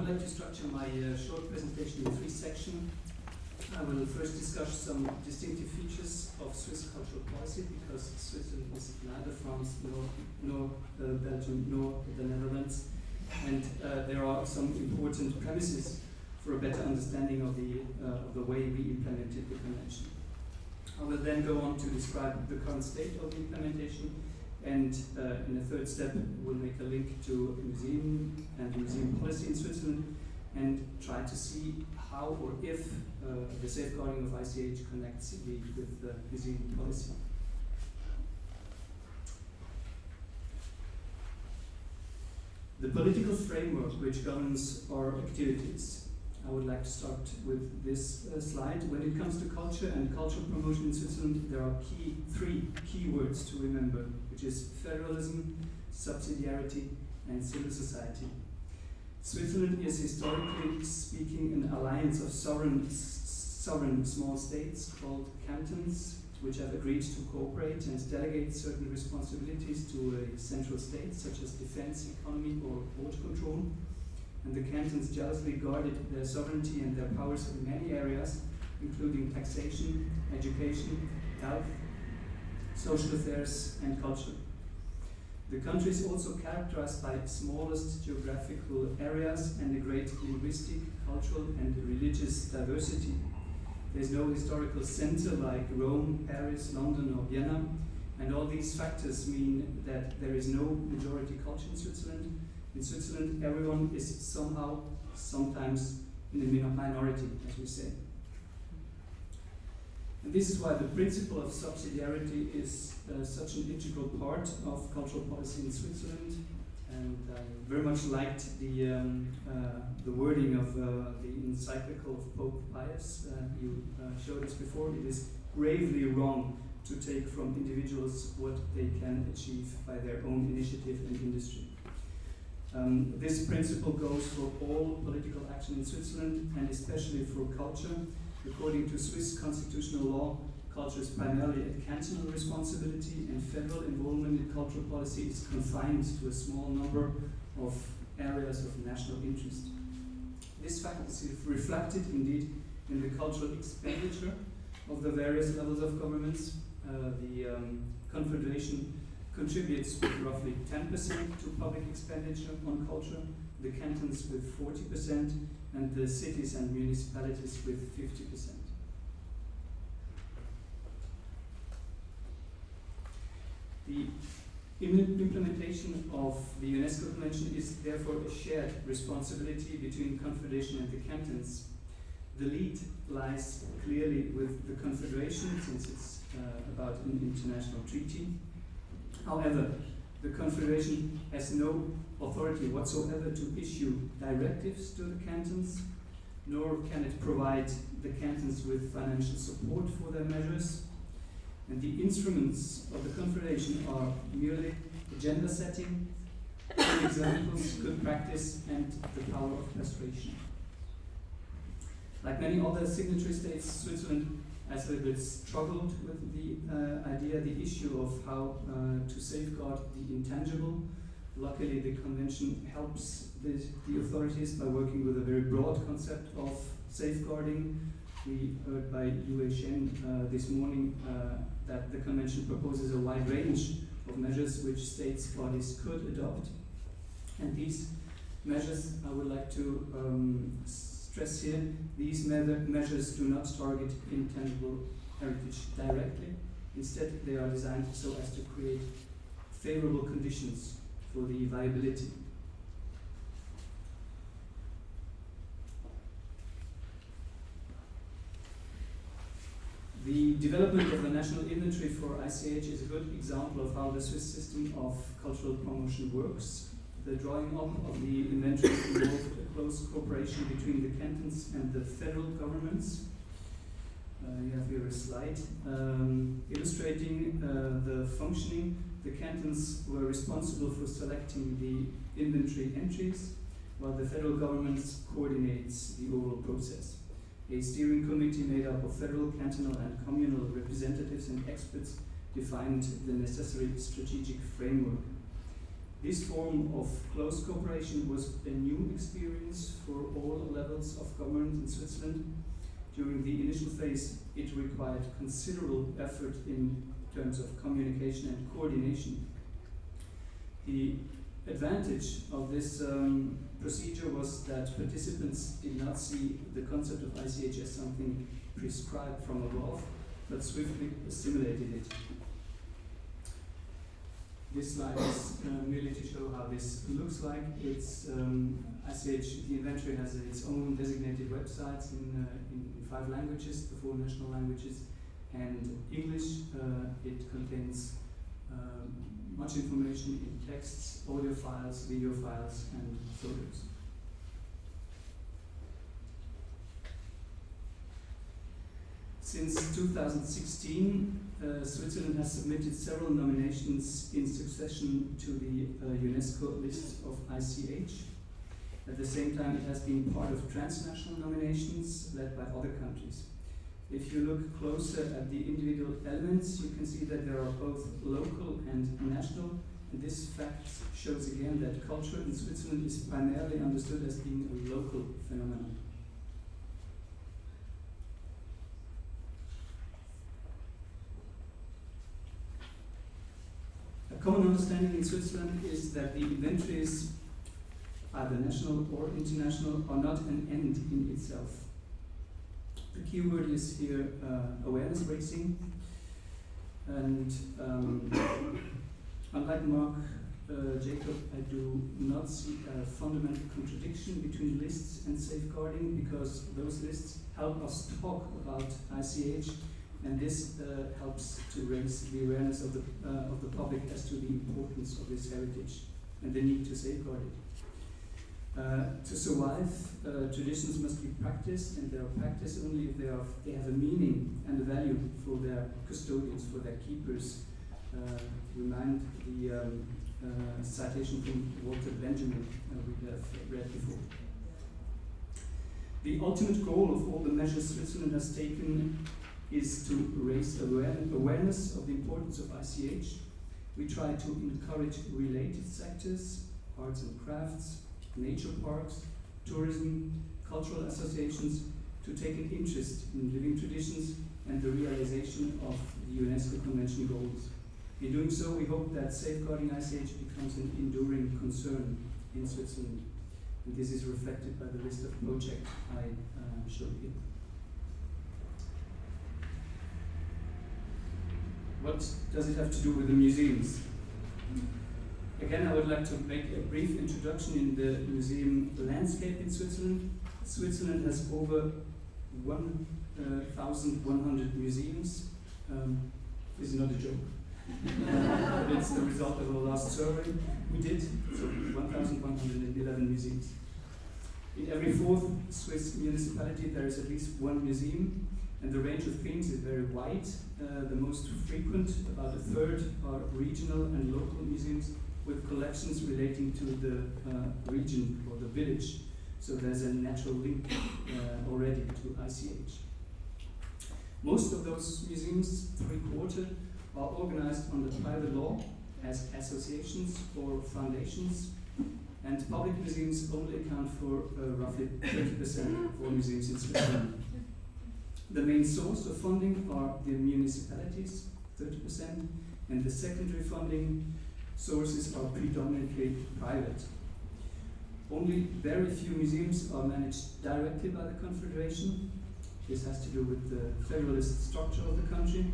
would like to structure my short presentation in three sections. I will first discuss some distinctive features of Swiss cultural policy, because Switzerland is neither France nor Belgium nor the Netherlands, and there are some important premises for a better understanding of the way we implemented the convention. I will then go on to describe the current state of the implementation, and in a third step we'll make a link to museum and museum policy in Switzerland, and try to see how or if the safeguarding of ICH connects with the museum policy. The political framework which governs our activities. I would like to start with this slide. When it comes to culture and cultural promotion in Switzerland, there are three key words to remember, which is federalism, subsidiarity, and civil society. Switzerland is, historically speaking, an alliance of sovereign small states called cantons, which have agreed to cooperate and delegate certain responsibilities to a central state, such as defense, economy, or border control. And the cantons jealously guarded their sovereignty and their powers in many areas, including taxation, education, health, social affairs, and culture. The country is also characterized by smallest geographical areas and a great linguistic, cultural, and religious diversity. There is no historical center like Rome, Paris, London, or Vienna, and all these factors mean that there is no majority culture in Switzerland. In Switzerland, everyone is somehow, sometimes, in the minority, as we say. And this is why the principle of subsidiarity is such an integral part of cultural policy in Switzerland. And I very much liked the wording of the encyclical of Pope Pius. You showed us before. It is gravely wrong to take from individuals what they can achieve by their own initiative and industry. This principle goes for all political action in Switzerland, and especially for culture. According to Swiss constitutional law, culture is primarily a cantonal responsibility, and federal involvement in cultural policy is confined to a small number of areas of national interest. This fact is reflected indeed in the cultural expenditure of the various levels of governments. The Confederation contributes with roughly 10% to public expenditure on culture, the cantons with 40%, and the cities and municipalities with 50%. The implementation of the UNESCO Convention is therefore a shared responsibility between Confederation and the cantons. The lead lies clearly with the Confederation, since it's about an international treaty. However, the Confederation has no authority whatsoever to issue directives to the cantons, nor can it provide the cantons with financial support for their measures. And the instruments of the Confederation are merely agenda setting, good examples, good practice, and the power of persuasion. Like many other signatory states, Switzerland has a little bit struggled with the issue of how to safeguard the intangible. Luckily, the convention helps the authorities by working with a very broad concept of safeguarding. We heard by Yue Shen this morning that the convention proposes a wide range of measures which states bodies could adopt. And these measures, I would like to stress here, these measures do not target intangible heritage directly. Instead, they are designed so as to create favorable conditions for the viability. The development of the national inventory for ICH is a good example of how the Swiss system of cultural promotion works. The drawing up of the inventory involved a close cooperation between the cantons and the federal governments. You have here a slide illustrating the functioning. The cantons were responsible for selecting the inventory entries, while the federal government coordinates the overall process. A steering committee made up of federal, cantonal, and communal representatives and experts defined the necessary strategic framework. This form of close cooperation was a new experience for all levels of government in Switzerland. During the initial phase, it required considerable effort in terms of communication and coordination. The advantage of this procedure was that participants did not see the concept of ICH as something prescribed from above, but swiftly assimilated it. This slide is merely to show how this looks like. It's ICH, the inventory has its own designated websites in 5 languages, the 4 national languages, and English. It contains much information in texts, audio files, video files, and photos. Since 2016, Switzerland has submitted several nominations in succession to the UNESCO list of ICH. At the same time, it has been part of transnational nominations led by other countries. If you look closer at the individual elements, you can see that there are both local and national, and this fact shows again that culture in Switzerland is primarily understood as being a local phenomenon. A common understanding in Switzerland is that the inventories, either national or international, are not an end in itself. The keyword is here awareness raising, and unlike Mark Jacob, I do not see a fundamental contradiction between lists and safeguarding, because those lists help us talk about ICH, and this helps to raise the awareness of the public as to the importance of this heritage and the need to safeguard it. To survive, traditions must be practiced, and they are practiced only if they have a meaning and a value for their custodians, for their keepers. Remind the citation from Walter Benjamin we have read before. The ultimate goal of all the measures Switzerland has taken is to raise awareness of the importance of ICH. We try to encourage related sectors, arts and crafts, nature parks, tourism, cultural associations to take an interest in living traditions and the realization of the UNESCO Convention goals. In doing so, we hope that safeguarding ICH becomes an enduring concern in Switzerland. And this is reflected by the list of projects I showed here. What does it have to do with the museums? Again, I would like to make a brief introduction in the museum landscape in Switzerland. Switzerland has over 1,100 museums. This is not a joke. But it's the result of our last survey we did, so 1,111 museums. In every 4th Swiss municipality there is at least one museum, and the range of themes is very wide. The most frequent, about a third, are regional and local museums with collections relating to the region or the village. So there's a natural link already to ICH. Most of those museums, 3/4, are organized under private law as associations or foundations, and public museums only account for roughly 30% of all museums in Switzerland. The main source of funding are the municipalities, 30%, and the secondary funding sources are predominantly private. Only very few museums are managed directly by the Confederation. This has to do with the federalist structure of the country.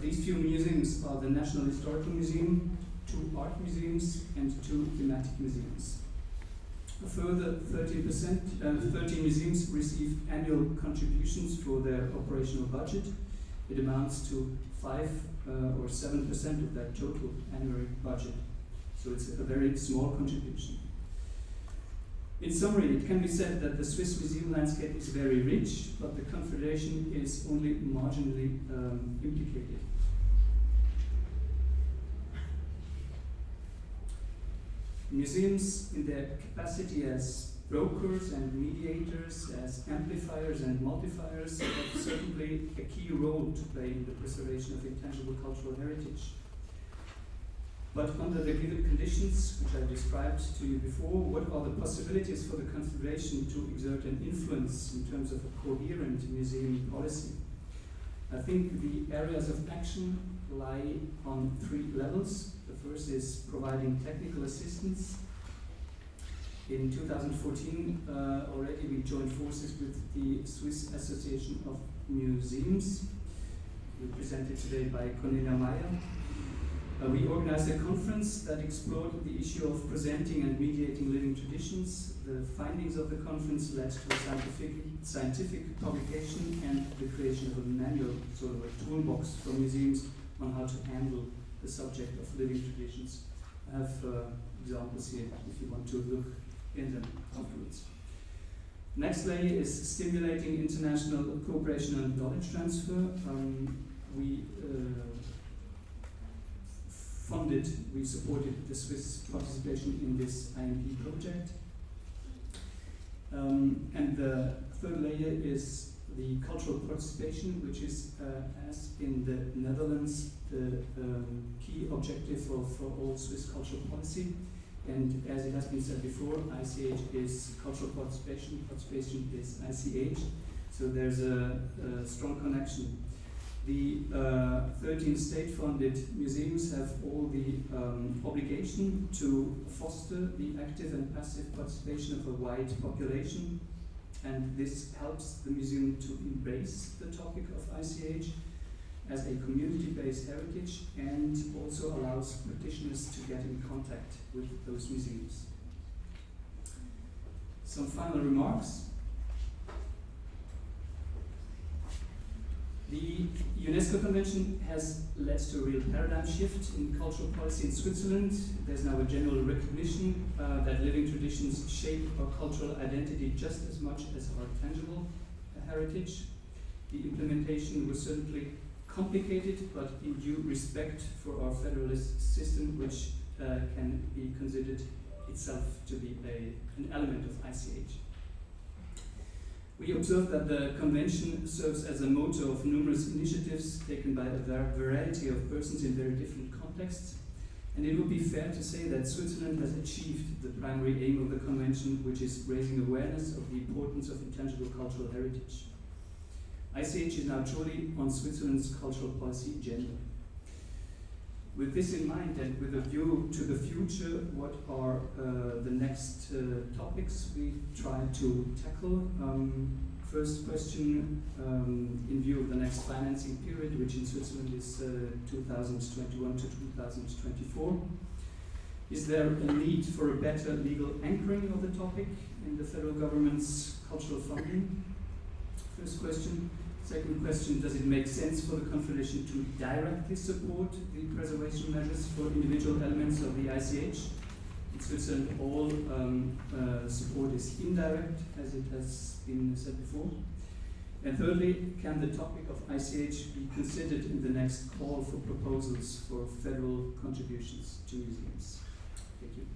These few museums are the National Historical Museum, 2 art museums, and 2 thematic museums. A further 13 museums receive annual contributions for their operational budget. It amounts to 5 or 7% of their total annual budget. So it's a very small contribution. In summary, it can be said that the Swiss museum landscape is very rich, but the Confederation is only marginally implicated. Museums, in their capacity as brokers and mediators, as amplifiers and multipliers, have certainly a key role to play in the preservation of intangible cultural heritage. But under the given conditions, which I described to you before, what are the possibilities for the Confederation to exert an influence in terms of a coherent museum policy? I think the areas of action lie on 3 levels. The first is providing technical assistance. In 2014, already we joined forces with the Swiss Association of Museums, represented today by Cornelia Meyer. We organized a conference that explored the issue of presenting and mediating living traditions. The findings of the conference led to a scientific publication and the creation of a manual, sort of a toolbox for museums on how to handle the subject of living traditions. I have examples here if you want to look in them afterwards. Next layer is stimulating international cooperation and knowledge transfer. We supported the Swiss participation in this IMP project. And the third layer is the cultural participation, which is, as in the Netherlands, the key objective for all Swiss cultural policy. And as it has been said before, ICH is cultural participation, participation is ICH, so there's a strong connection. The 13 state-funded museums have all the obligation to foster the active and passive participation of a wide population, and this helps the museum to embrace the topic of ICH as a community-based heritage and also allows practitioners to get in contact with those museums. Some final remarks. The UNESCO Convention has led to a real paradigm shift in cultural policy in Switzerland. There's now a general recognition that living traditions shape our cultural identity just as much as our tangible heritage. The implementation was certainly complicated, but in due respect for our federalist system, which can be considered itself to be an element of ICH. We observe that the convention serves as a motor of numerous initiatives taken by a variety of persons in very different contexts, and it would be fair to say that Switzerland has achieved the primary aim of the convention, which is raising awareness of the importance of intangible cultural heritage. ICH is now truly on Switzerland's cultural policy agenda. With this in mind and with a view to the future, what are the next topics we try to tackle? First question, in view of the next financing period, which in Switzerland is 2021 to 2024, is there a need for a better legal anchoring of the topic in the federal government's cultural funding? First question. Second question, does it make sense for the Confederation to directly support the preservation measures for individual elements of the ICH? In Switzerland, all support is indirect, as it has been said before. And thirdly, can the topic of ICH be considered in the next call for proposals for federal contributions to museums? Thank you.